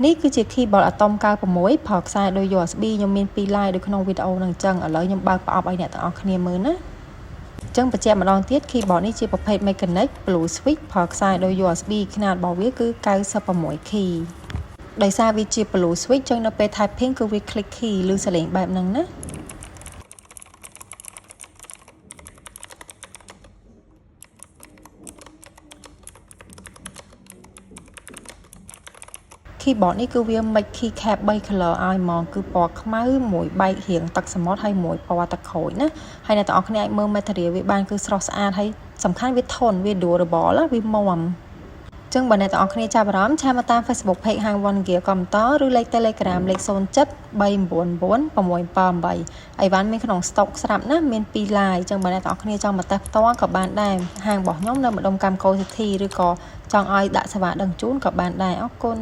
នេះគឺជា keyboard Atom 96 ប្រើខ្សែដោយ USB ខ្ញុំមាន2 line ដូចក្នុងវីដេអូហ្នឹងអញ្ចឹងឥឡូវខ្ញុំបើកប្រអប់ឲ្យអ្នកទាំងអស់គ្នាមើលណាអញ្ចឹងបញ្ជាក់ម្ដងទៀត keyboard នេះជាប្រភេទ mechanic blue switch ប្រើខ្សែដោយ USB ຂະຫນាតរបស់វាគឺ96 key ដោយសារវាជា blue switch អញ្ចឹងនៅពេល typing គឺវា click key ឬសលេងបែបហ្នឹងណាkeyboard នេះគឺវា make keycap 3 color ឲ្យហ្មងគឺពណ៌ខ្មៅមួយបែករាងទឹកសមុទ្រហើយមួយពណ៌ទឹកក្រូចណាហើយអ្នកទាំងអស់គ្នាអាចមើល material វាបានគឺស្រស់ស្អាតហើយសំខាន់វាធន់វា durable វាមាំចឹងបើអ្នកទាំងអស់គ្នាចាប់អារម្មណ៍ឆាតមកតាម Facebook page ហាង One Gear ក៏បន្តឬលេខ Telegram លេខ 07399678 អីវ៉ាន់មានក្នុង stock ស្រាប់ណាមាន2 line ចឹងបើអ្នកទាំងអស់គ្នាចង់មកតេស្តផ្ទាល់ក៏បានដែរហាងរបស់ខ្ញុំនៅម្ដុំកម្មកោ City ឬក៏ចង់ឲ្យដាក់សេវាដឹងជូនក៏បានដែរអរគុណ